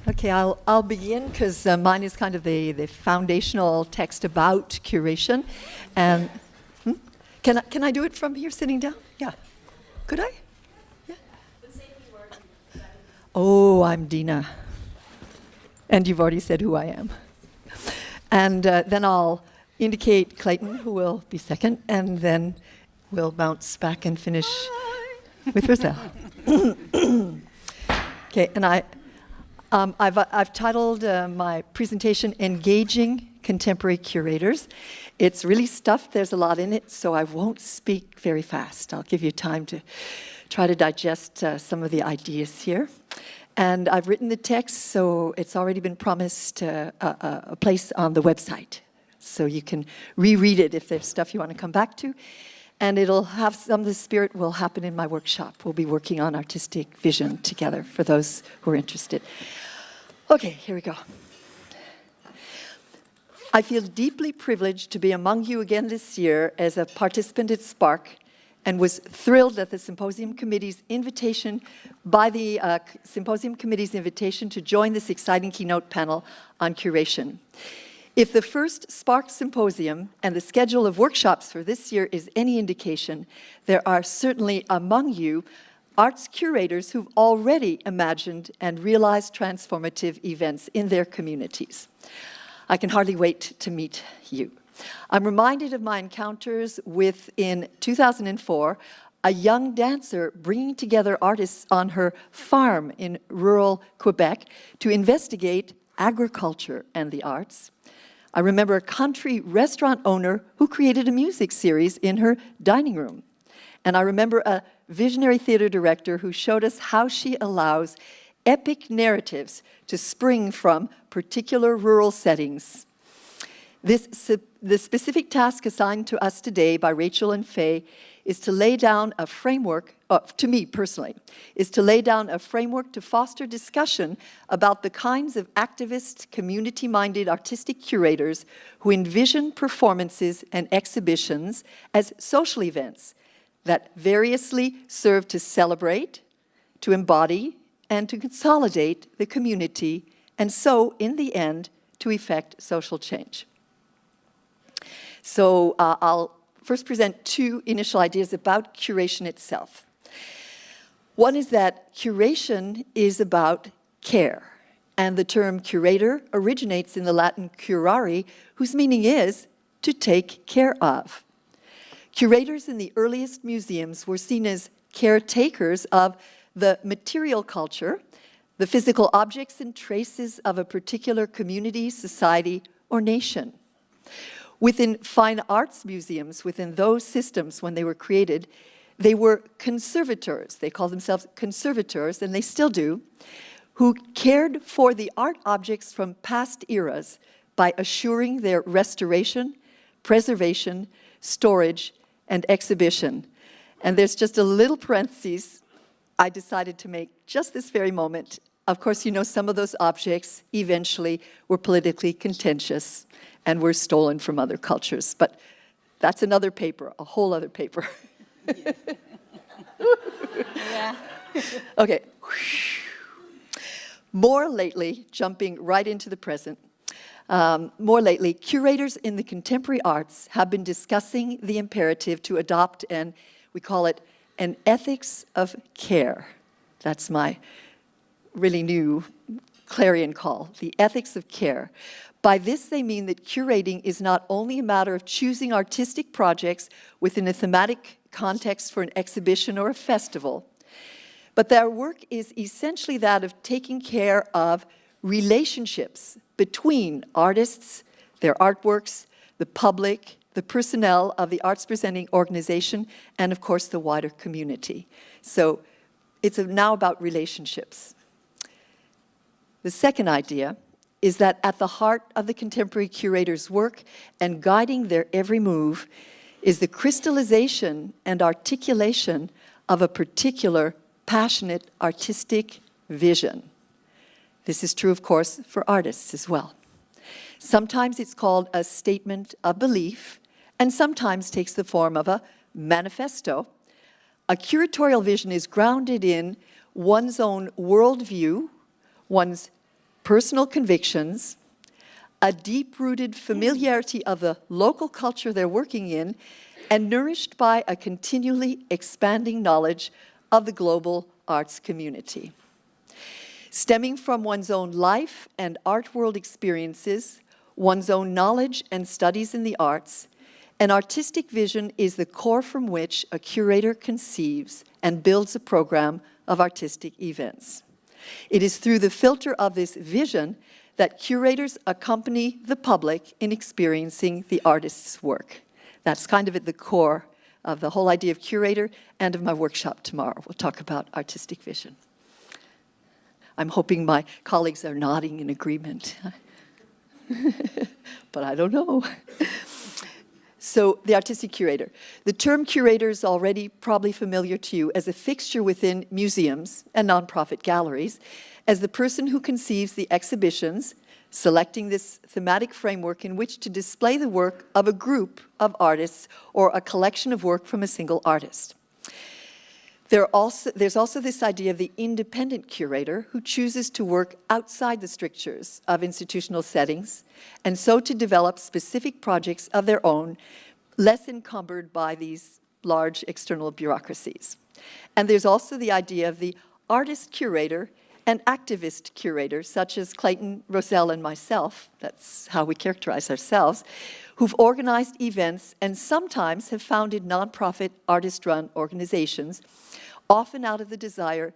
Okay, I'll begin because mine is kind of the foundational text about curation. And can I do it from here, sitting down? Yeah. Could I? Yeah. Oh, I'm Dena. And you've already said who I am. And then I'll indicate Clayton, who will be second, and then we'll bounce back and finish with Roselle. Okay, and I've titled my presentation Engaging Contemporary Curators. It's really stuffed, there's a lot in it, so I won't speak very fast. I'll give you time to try to digest some of the ideas here. And I've written the text, so it's already been promised a place on the website. So you can reread it if there's stuff you want to come back to. And it'll have some of the spirit will happen in my workshop. We'll be working on artistic vision together for those who are interested. Okay, here we go. I feel deeply privileged to be among you again this year as a participant at SPARC, and was thrilled at the Symposium Committee's invitation, to join this exciting keynote panel on curation. If the first SPARC Symposium and the schedule of workshops for this year is any indication, there are certainly among you arts curators who've already imagined and realized transformative events in their communities. I can hardly wait to meet you. I'm reminded of my encounters with, in 2004, a young dancer bringing together artists on her farm in rural Quebec to investigate agriculture and the arts. I remember a country restaurant owner who created a music series in her dining room. And I remember a visionary theater director who showed us how she allows epic narratives to spring from particular rural settings. The specific task assigned to us today by Rachel and Faye is to lay down a framework, to me personally, is to lay down a framework to foster discussion about the kinds of activist, community-minded artistic curators who envision performances and exhibitions as social events that variously serve to celebrate, to embody, and to consolidate the community, and so, in the end, to effect social change. So I'll first present two initial ideas about curation itself. One is that curation is about care, and the term curator originates in the Latin curare, whose meaning is to take care of. Curators in the earliest museums were seen as caretakers of the material culture, the physical objects and traces of a particular community, society, or nation. Within fine arts museums, within those systems when they were created, they were conservators. They called themselves conservators, and they still do, who cared for the art objects from past eras by assuring their restoration, preservation, storage, and exhibition. And there's just a little parenthesis I decided to make just this very moment. Of course, you know, some of those objects eventually were politically contentious and were stolen from other cultures. But that's another paper, a whole other paper. Yeah. Okay. More lately, jumping right into the present, more lately, curators in the contemporary arts have been discussing the imperative to adopt, and we call it an ethics of care. That's my really new clarion call, the ethics of care. By this, they mean that curating is not only a matter of choosing artistic projects within a thematic context for an exhibition or a festival, but their work is essentially that of taking care of relationships between artists, their artworks, the public, the personnel of the arts presenting organization, and of course the wider community. So it's now about relationships. The second idea is that at the heart of the contemporary curator's work and guiding their every move is the crystallization and articulation of a particular passionate artistic vision. This is true, of course, for artists as well. Sometimes it's called a statement of belief, and sometimes takes the form of a manifesto. A curatorial vision is grounded in one's own worldview, one's personal convictions, a deep-rooted familiarity of the local culture they're working in, and nourished by a continually expanding knowledge of the global arts community. Stemming from one's own life and art world experiences, one's own knowledge and studies in the arts, an artistic vision is the core from which a curator conceives and builds a program of artistic events. It is through the filter of this vision that curators accompany the public in experiencing the artist's work. That's kind of at the core of the whole idea of curator and of my workshop tomorrow. We'll talk about artistic vision. I'm hoping my colleagues are nodding in agreement. But I don't know. So, the artistic curator. The term curator is already probably familiar to you as a fixture within museums and nonprofit galleries, as the person who conceives the exhibitions, selecting this thematic framework in which to display the work of a group of artists or a collection of work from a single artist. There's also this idea of the independent curator who chooses to work outside the strictures of institutional settings, and so to develop specific projects of their own, less encumbered by these large external bureaucracies. And there's also the idea of the artist curator and activist curator, such as Clayton, Roselle, and myself, that's how we characterize ourselves, who've organized events and sometimes have founded nonprofit artist-run organizations, often out of the desire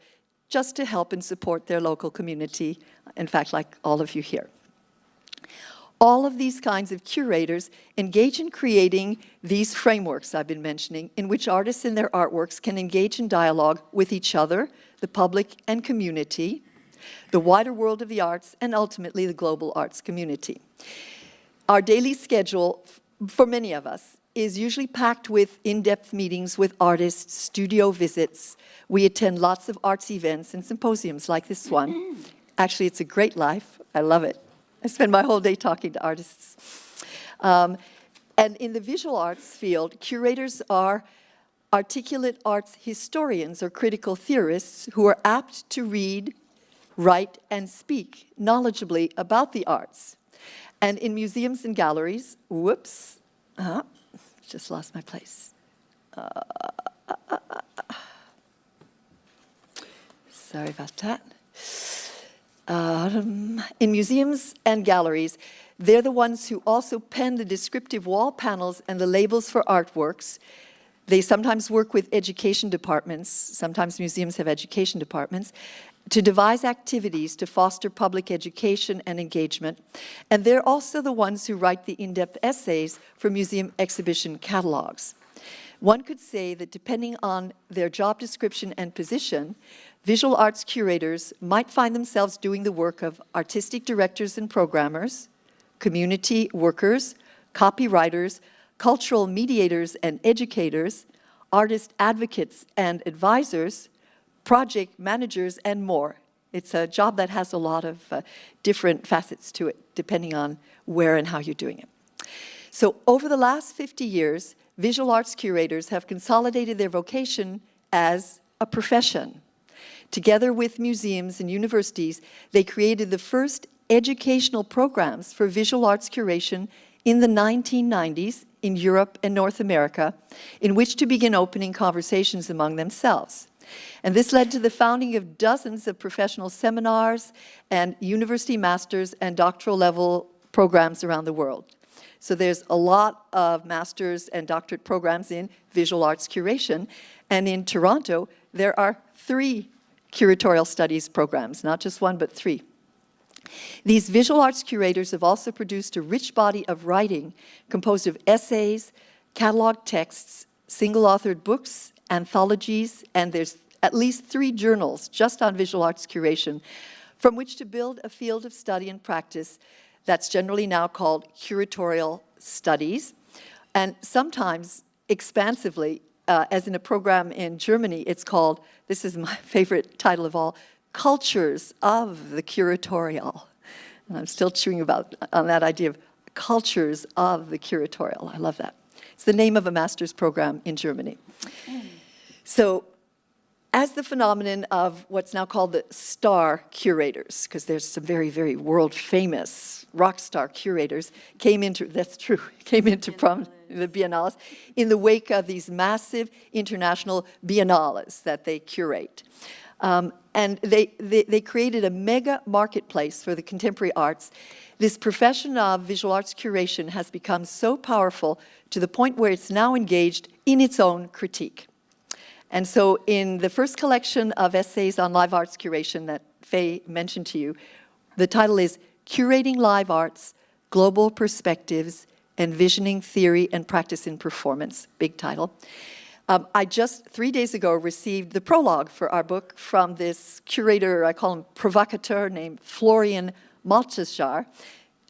just to help and support their local community, in fact, like all of you here. All of these kinds of curators engage in creating these frameworks I've been mentioning, in which artists and their artworks can engage in dialogue with each other, the public and community, the wider world of the arts, and ultimately the global arts community. Our daily schedule, for many of us, is usually packed with in-depth meetings with artists, studio visits. We attend lots of arts events and symposiums like this one. Actually, it's a great life. I love it. I spend my whole day talking to artists. And in the visual arts field, curators are articulate arts historians or critical theorists who are apt to read, write, and speak knowledgeably about the arts. And in museums and galleries, just lost my place. Sorry about that. In museums and galleries, they're the ones who also pen the descriptive wall panels and the labels for artworks. They sometimes work with education departments, sometimes museums have education departments, to devise activities to foster public education and engagement. And they're also the ones who write the in-depth essays for museum exhibition catalogs. One could say that depending on their job description and position, visual arts curators might find themselves doing the work of artistic directors and programmers, community workers, copywriters, cultural mediators and educators, artist advocates and advisors, project managers, and more. It's a job that has a lot of different facets to it, depending on where and how you're doing it. So over the last 50 years, visual arts curators have consolidated their vocation as a profession. Together with museums and universities, they created the first educational programs for visual arts curation in the 1990s in Europe and North America, in which to begin opening conversations among themselves. And this led to the founding of dozens of professional seminars and university master's and doctoral level programs around the world. So there's a lot of master's and doctorate programs in visual arts curation. And in Toronto, there are 3 curatorial studies programs, not just 1, but 3. These visual arts curators have also produced a rich body of writing composed of essays, catalog texts, single-authored books, anthologies, and there's at least 3 journals just on visual arts curation, from which to build a field of study and practice that's generally now called curatorial studies, and sometimes expansively, as in a program in Germany, it's called, this is my favorite title of all, Cultures of the Curatorial. And I'm still chewing on that idea of cultures of the curatorial. I love that. It's the name of a master's program in Germany. So as the phenomenon of what's now called the star curators, because there's some very, very world-famous rock star curators, came into the biennales in the wake of these massive international biennales that they curate. And they created a mega marketplace for the contemporary arts. This profession of visual arts curation has become so powerful to the point where it's now engaged in its own critique. And so in the first collection of essays on live arts curation that Faye mentioned to you, the title is Curating Live Arts, Global Perspectives, Envisioning Theory and Practice in Performance, big title. I just 3 days ago received the prologue for our book from this curator, I call him provocateur, named Florian Maltesar.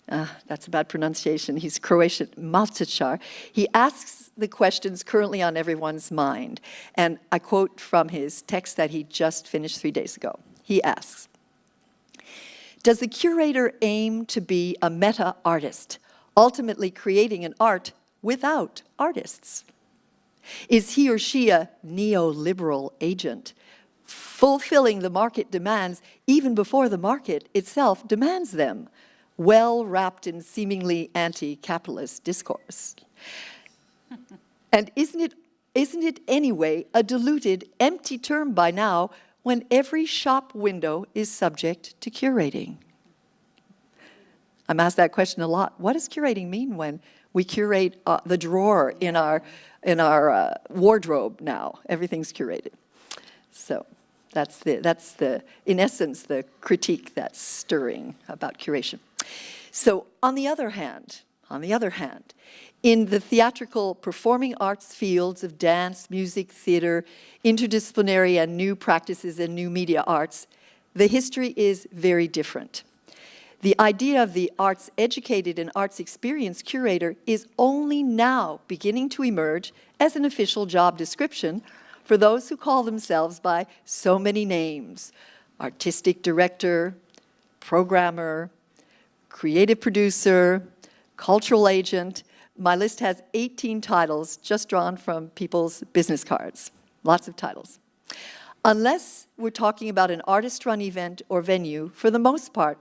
That's a bad pronunciation. He's Croatian, Maltesar. He asks the questions currently on everyone's mind. And I quote from his text that he just finished 3 days ago. He asks, does the curator aim to be a meta-artist, ultimately creating an art without artists? Is he or she a neoliberal agent, fulfilling the market demands even before the market itself demands them, well wrapped in seemingly anti-capitalist discourse? And isn't it anyway a diluted, empty term by now when every shop window is subject to curating? I'm asked that question a lot. What does curating mean when we curate the drawer in our wardrobe now? Everything's curated. So that's the in essence the critique that's stirring about curation. So on the other hand, in the theatrical performing arts fields of dance, music, theater, interdisciplinary and new practices and new media arts, the history is very different. The idea of the arts-educated and arts-experienced curator is only now beginning to emerge as an official job description for those who call themselves by so many names: artistic director, programmer, creative producer, cultural agent. My list has 18 titles just drawn from people's business cards. Lots of titles. Unless we're talking about an artist-run event or venue, for the most part,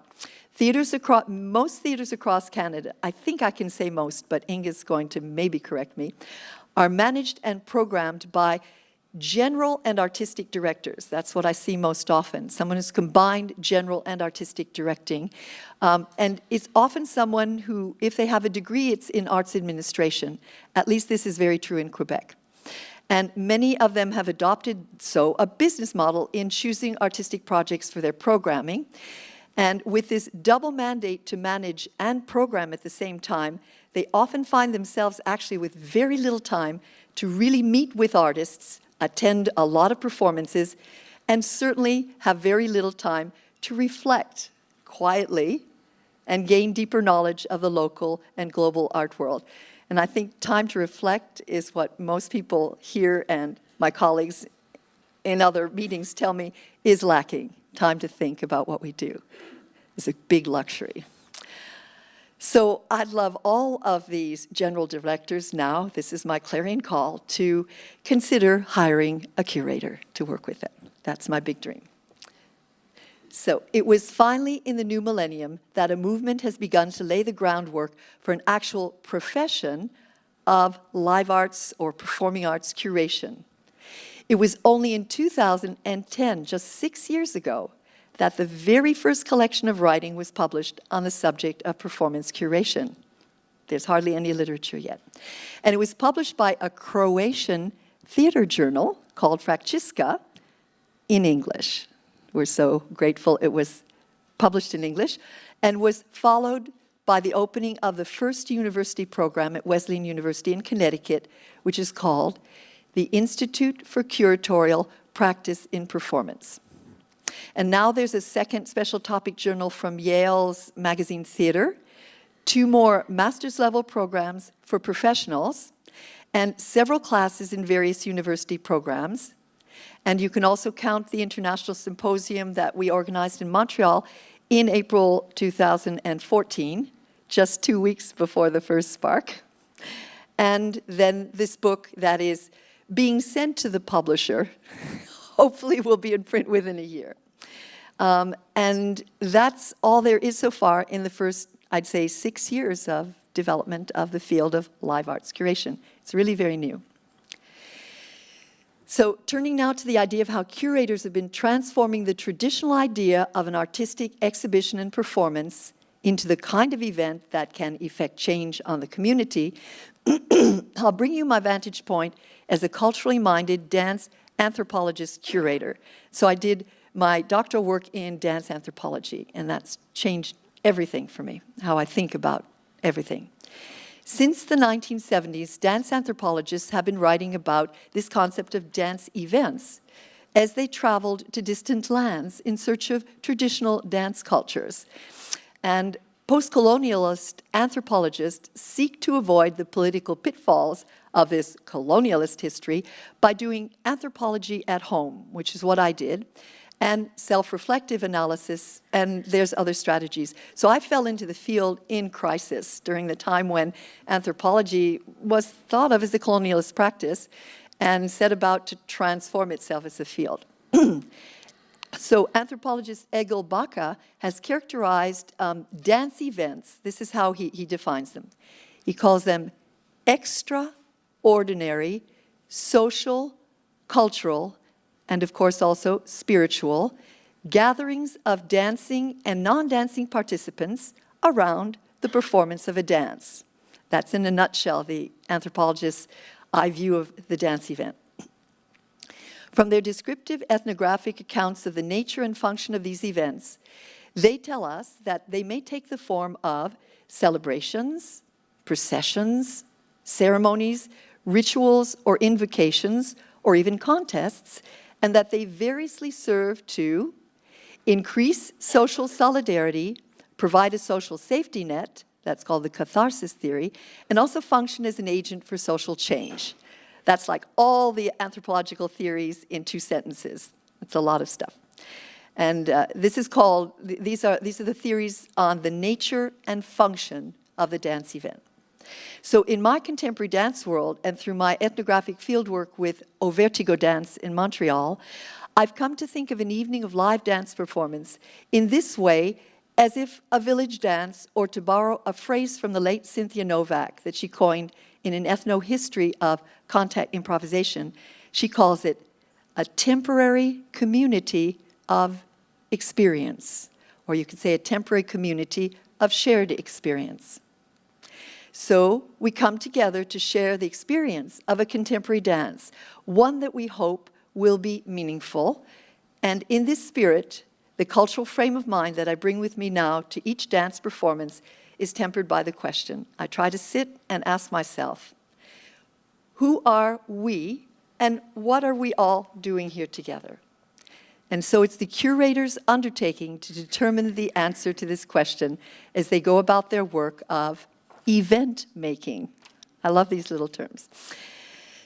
most theaters across Canada, I think I can say most, but Inga's going to maybe correct me, are managed and programmed by general and artistic directors. That's what I see most often, someone who's combined general and artistic directing. And it's often someone who, if they have a degree, it's in arts administration. At least this is very true in Quebec. And many of them have adopted a business model in choosing artistic projects for their programming. And with this double mandate to manage and program at the same time, they often find themselves actually with very little time to really meet with artists, attend a lot of performances, and certainly have very little time to reflect quietly and gain deeper knowledge of the local and global art world. And I think time to reflect is what most people here and my colleagues in other meetings tell me is lacking. Time to think about what we do is a big luxury. So I'd love all of these general directors now, this is my clarion call, to consider hiring a curator to work with them. That's my big dream. So it was finally in the new millennium that a movement has begun to lay the groundwork for an actual profession of live arts or performing arts curation. It was only in 2010, just 6 years ago, that the very first collection of writing was published on the subject of performance curation. There's hardly any literature yet. And it was published by a Croatian theater journal called Franciska in English. We're so grateful it was published in English, and was followed by the opening of the first university program at Wesleyan University in Connecticut, which is called the Institute for Curatorial Practice in Performance. And now there's a second special topic journal from Yale's magazine Theater, 2 more master's level programs for professionals, and several classes in various university programs. And you can also count the international symposium that we organized in Montreal in April 2014, just 2 weeks before the first SPARC. And then this book that is being sent to the publisher, hopefully will be in print within a year. And that's all there is so far in the first, I'd say, 6 years of development of the field of live arts curation. It's really very new. So turning now to the idea of how curators have been transforming the traditional idea of an artistic exhibition and performance into the kind of event that can effect change on the community, I'll bring you my vantage point as a culturally minded dance anthropologist curator. So I did my doctoral work in dance anthropology, and that's changed everything for me, how I think about everything. Since the 1970s, dance anthropologists have been writing about this concept of dance events as they traveled to distant lands in search of traditional dance cultures. And post-colonialist anthropologists seek to avoid the political pitfalls of this colonialist history by doing anthropology at home, which is what I did, and self-reflective analysis, and there's other strategies. So I fell into the field in crisis during the time when anthropology was thought of as a colonialist practice and set about to transform itself as a field. So anthropologist Egil Baca has characterized dance events. This is how he defines them. He calls them extraordinary, social, cultural, and of course also spiritual, gatherings of dancing and non-dancing participants around the performance of a dance. That's in a nutshell the anthropologist's eye view of the dance event. From their descriptive ethnographic accounts of the nature and function of these events, they tell us that they may take the form of celebrations, processions, ceremonies, rituals or invocations, or even contests, and that they variously serve to increase social solidarity, provide a social safety net, that's called the catharsis theory, and also function as an agent for social change. That's like all the anthropological theories in 2 sentences. It's a lot of stuff. And this is called, these are the theories on the nature and function of the dance event. So in my contemporary dance world and through my ethnographic fieldwork with Au Vertigo Dance in Montreal, I've come to think of an evening of live dance performance in this way as if a village dance, or to borrow a phrase from the late Cynthia Novak that she coined in an ethno-history of contact improvisation, she calls it a temporary community of experience, or you could say a temporary community of shared experience. So we come together to share the experience of a contemporary dance, one that we hope will be meaningful. And in this spirit, the cultural frame of mind that I bring with me now to each dance performance is tempered by the question. I try to sit and ask myself, who are we and what are we all doing here together? And so it's the curator's undertaking to determine the answer to this question as they go about their work of event making. I love these little terms.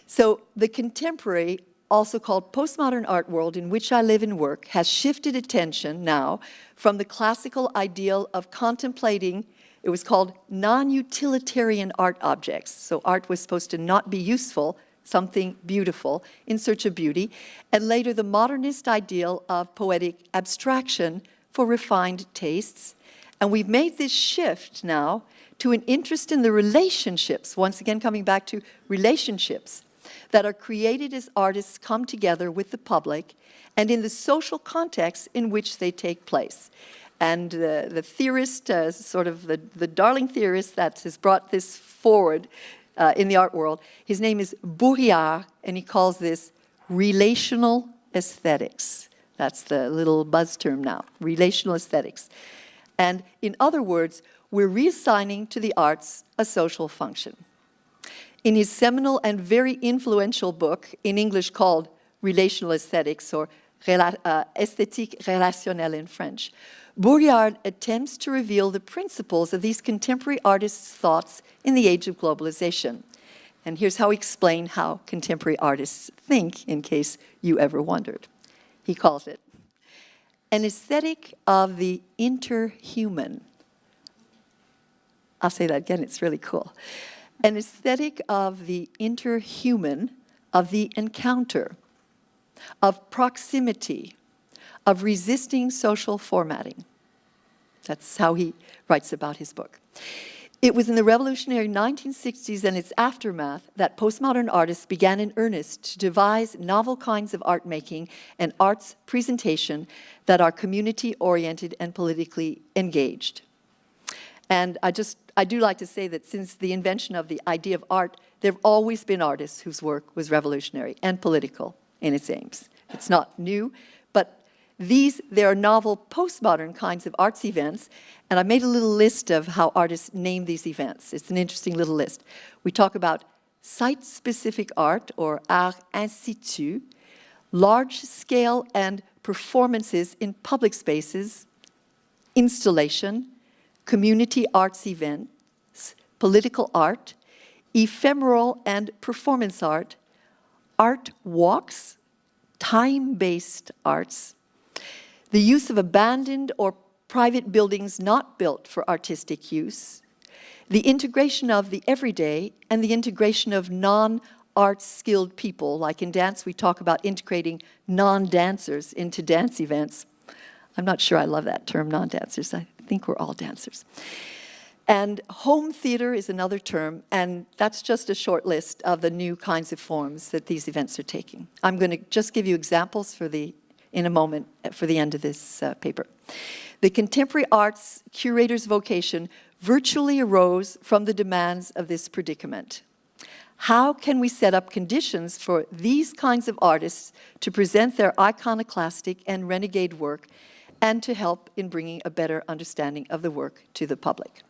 So the contemporary, also called postmodern art world in which I live and work, has shifted attention now from the classical ideal of contemplating, it was called non-utilitarian art objects. So art was supposed to not be useful, something beautiful, in search of beauty, and later the modernist ideal of poetic abstraction for refined tastes. And we've made this shift now to an interest in the relationships, once again coming back to relationships, that are created as artists come together with the public and in the social context in which they take place. And the theorist, sort of the darling theorist that has brought this forward in the art world, his name is Bourriard, and he calls this relational aesthetics. That's the little buzz term now, relational aesthetics. And in other words, we're reassigning to the arts a social function. In his seminal and very influential book, in English called Relational Aesthetics, or Esthétique relationnelle in French, Bourriard attempts to reveal the principles of these contemporary artists' thoughts in the age of globalization. And here's how he explained how contemporary artists think, in case you ever wondered. He calls it an aesthetic of the interhuman. I'll say that again, it's really cool. An aesthetic of the interhuman, of the encounter, of proximity, of resisting social formatting. That's how he writes about his book. It was in the revolutionary 1960s and its aftermath that postmodern artists began in earnest to devise novel kinds of art making and arts presentation that are community-oriented and politically engaged. And I do like to say that since the invention of the idea of art, there have always been artists whose work was revolutionary and political in its aims. It's not new, but there are novel postmodern kinds of arts events, and I made a little list of how artists name these events. It's an interesting little list. We talk about site-specific art, or art in situ, large-scale and performances in public spaces, installation, community arts events, political art, ephemeral and performance art, art walks, time-based arts, the use of abandoned or private buildings not built for artistic use, the integration of the everyday, and the integration of non-art skilled people. Like in dance, we talk about integrating non-dancers into dance events. I'm not sure I love that term, non-dancers. I think we're all dancers. And home theater is another term, and that's just a short list of the new kinds of forms that these events are taking. I'm going to just give you examples in a moment for the end of this paper. The contemporary arts curator's vocation virtually arose from the demands of this predicament. How can we set up conditions for these kinds of artists to present their iconoclastic and renegade work and to help in bringing a better understanding of the work to the public?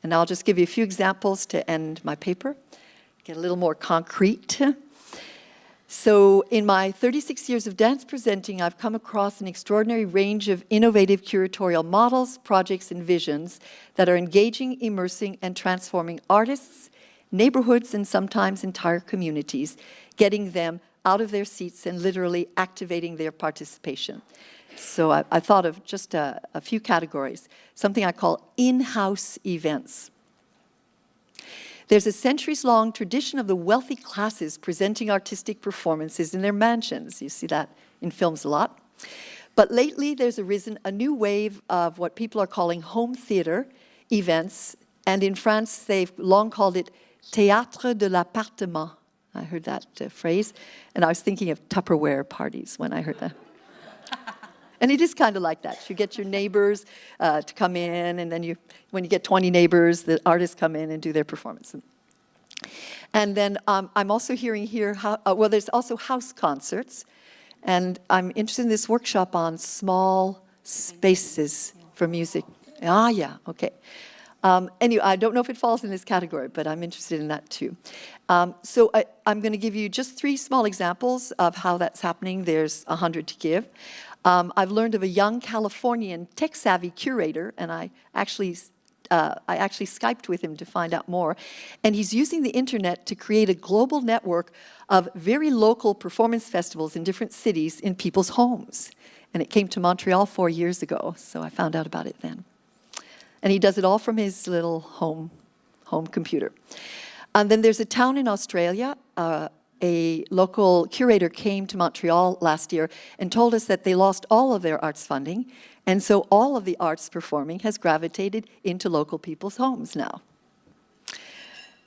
And I'll just give you a few examples to end my paper, get a little more concrete. So in my 36 years of dance presenting, I've come across an extraordinary range of innovative curatorial models, projects, and visions that are engaging, immersing, and transforming artists, neighborhoods, and sometimes entire communities, getting them out of their seats and literally activating their participation. So I thought of just a few categories, something I call in-house events. There's a centuries-long tradition of the wealthy classes presenting artistic performances in their mansions. You see that in films a lot. But lately, there's arisen a new wave of what people are calling home theater events, and in France, they've long called it Teatro De La Patema. I heard that phrase, and I was thinking of Tupperware parties when I heard that. And it is kind of like that. You get your neighbors to come in, and then when you get 20 neighbors, the artists come in and do their performance. And then I'm also hearing here, there's also house concerts, and I'm interested in this workshop on small spaces for music. Yeah, okay. Anyway, I don't know if it falls in this category, but I'm interested in that too. So I'm going to give you just 3 small examples of how that's happening. There's 100 to give. I've learned of a young Californian tech-savvy curator, and I actually Skyped with him to find out more. And he's using the internet to create a global network of very local performance festivals in different cities in people's homes. And it came to Montreal 4 years ago, so I found out about it then. And he does it all from his little home computer. And then there's a town in Australia. A local curator came to Montreal last year and told us that they lost all of their arts funding, and so all of the arts performing has gravitated into local people's homes now.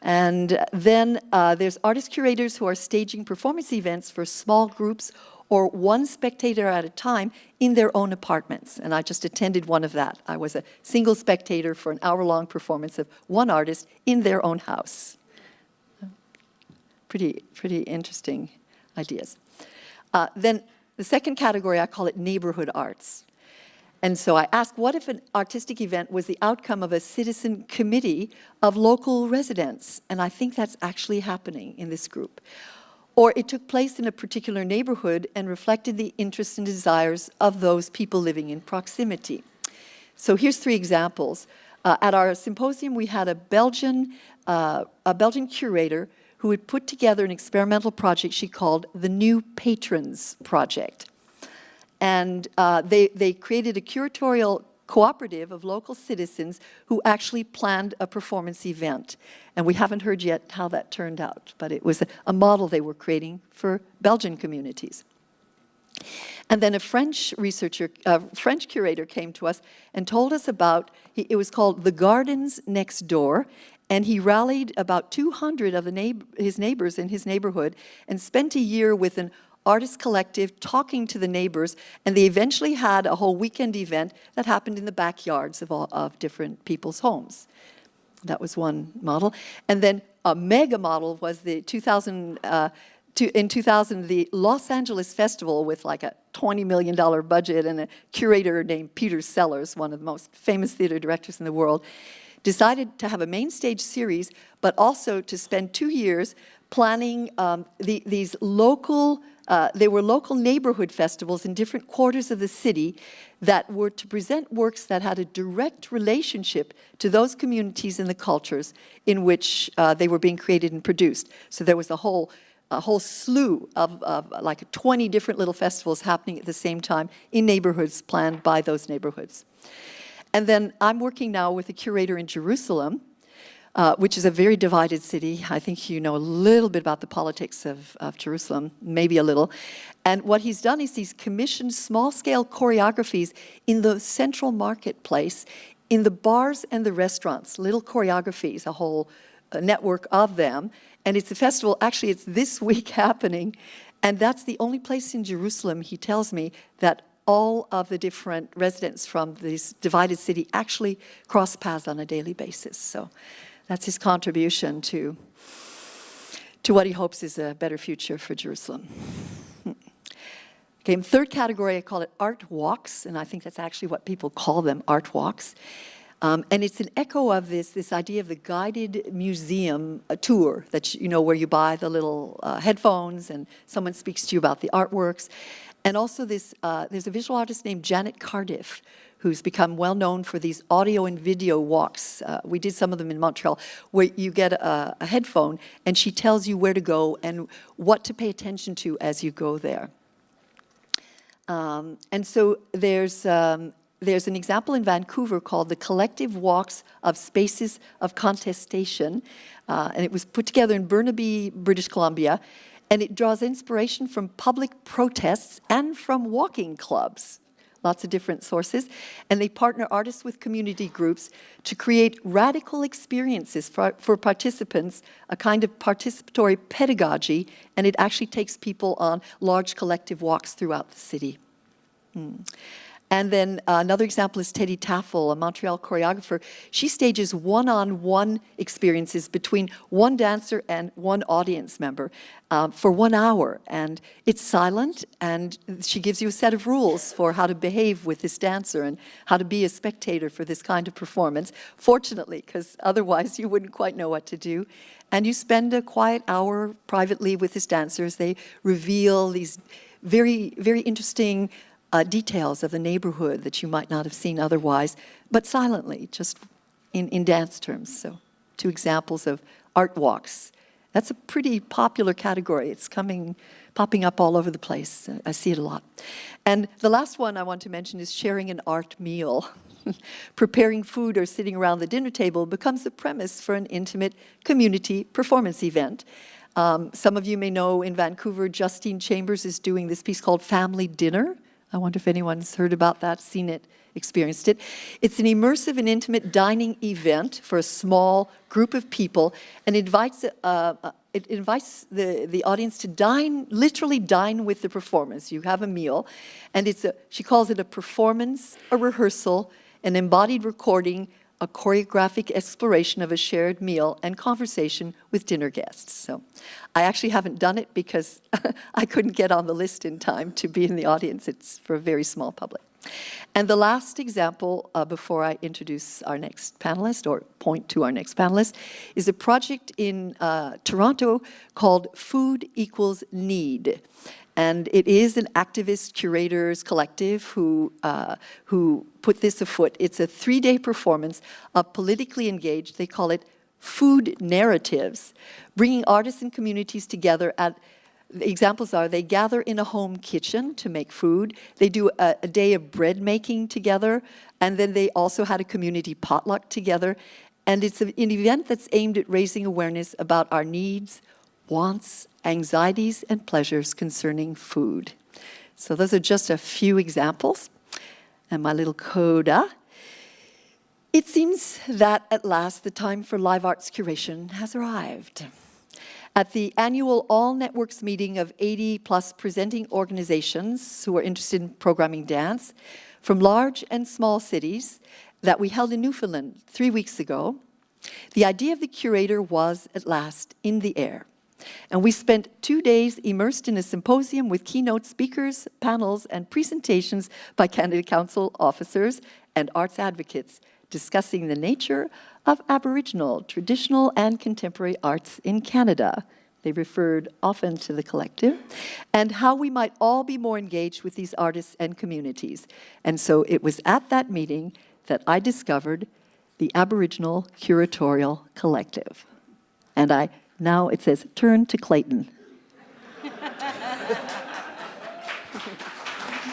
And then there's artist curators who are staging performance events for small groups or one spectator at a time in their own apartments. And I just attended one of that. I was a single spectator for an hour-long performance of one artist in their own house. Pretty interesting ideas. Then the second category, I call it neighborhood arts. And so I asked, what if an artistic event was the outcome of a citizen committee of local residents? And I think that's actually happening in this group. Or it took place in a particular neighborhood and reflected the interests and desires of those people living in proximity. So here's 3 examples. At our symposium, we had a Belgian curator who had put together an experimental project she called the New Patrons Project. And they created a curatorial cooperative of local citizens who actually planned a performance event. And we haven't heard yet how that turned out, but it was a model they were creating for Belgian communities. And then a French researcher, French curator came to us and told us about, it was called The Gardens Next Door, and he rallied about 200 of his neighbors in his neighborhood and spent a year with an artist collective talking to the neighbors, and they eventually had a whole weekend event that happened in the backyards of different people's homes. That was one model. And then a mega model was the in 2000, the Los Angeles Festival, with like a $20 million budget and a curator named Peter Sellers, one of the most famous theater directors in the world, decided to have a main stage series, but also to spend 2 years planning these local, they were local neighborhood festivals in different quarters of the city that were to present works that had a direct relationship to those communities and the cultures in which they were being created and produced. So there was a whole slew of like 20 different little festivals happening at the same time in neighborhoods planned by those neighborhoods. And then I'm working now with a curator in Jerusalem, which is a very divided city. I think you know a little bit about the politics of Jerusalem, maybe a little. And what he's done is he's commissioned small-scale choreographies in the central marketplace, in the bars and the restaurants, little choreographies, a whole network of them. And it's a festival, actually it's this week happening, and that's the only place in Jerusalem, he tells me, that all of the different residents from this divided city actually cross paths on a daily basis. So that's his contribution to what he hopes is a better future for Jerusalem. Okay, third category, I call it art walks, and I think that's actually what people call them, art walks. And it's an echo of this idea of the guided museum tour that, you know, where you buy the little headphones and someone speaks to you about the artworks. And also there's a visual artist named Janet Cardiff, who's become well known for these audio and video walks. We did some of them in Montreal, where you get a headphone and she tells you where to go and what to pay attention to as you go there. And so there's an example in Vancouver called the Collective Walks of Spaces of Contestation, and it was put together in Burnaby, British Columbia, and it draws inspiration from public protests and from walking clubs, lots of different sources, and they partner artists with community groups to create radical experiences for participants, a kind of participatory pedagogy, and it actually takes people on large collective walks throughout the city. And then another example is Teddy Tafel, a Montreal choreographer. She stages one-on-one experiences between one dancer and one audience member for 1 hour. And it's silent, and she gives you a set of rules for how to behave with this dancer and how to be a spectator for this kind of performance. Fortunately, because otherwise you wouldn't quite know what to do. And you spend a quiet hour privately with this dancer as they reveal these very, very interesting details of the neighborhood that you might not have seen otherwise, but silently, just in dance terms. So 2 examples of art walks. That's a pretty popular category. It's popping up all over the place. I see it a lot. And the last one I want to mention is sharing an art meal. Preparing food or sitting around the dinner table becomes the premise for an intimate community performance event. Some of you may know in Vancouver, Justine Chambers is doing this piece called Family Dinner. I wonder if anyone's heard about that, seen it, experienced it. It's an immersive and intimate dining event for a small group of people, and it invites the audience to dine, literally dine with the performers. You have a meal, and she calls it a performance, a rehearsal, an embodied recording, a choreographic exploration of a shared meal and conversation with dinner guests. So I actually haven't done it because I couldn't get on the list in time to be in the audience. It's for a very small public. And the last example, before I introduce our next panelist or point to our next panelist, is a project in Toronto called Food Equals Need. And it is an activist curators collective who put this afoot. It's a 3-day performance of politically engaged, they call it food narratives, bringing artists and communities together at, the examples are, they gather in a home kitchen to make food, they do a day of bread making together, and then they also had a community potluck together. And it's an event that's aimed at raising awareness about our needs, wants, anxieties, and pleasures concerning food. So those are just a few examples. And my little coda. It seems that at last the time for live arts curation has arrived. At the annual All Networks meeting of 80-plus presenting organizations who are interested in programming dance from large and small cities that we held in Newfoundland 3 weeks ago, the idea of the curator was at last in the air. And we spent 2 days immersed in a symposium with keynote speakers, panels, and presentations by Canada Council officers and arts advocates discussing the nature of Aboriginal, traditional, and contemporary arts in Canada. They referred often to the collective, and how we might all be more engaged with these artists and communities. And so it was at that meeting that I discovered the Aboriginal Curatorial Collective. And now it says, turn to Clayton.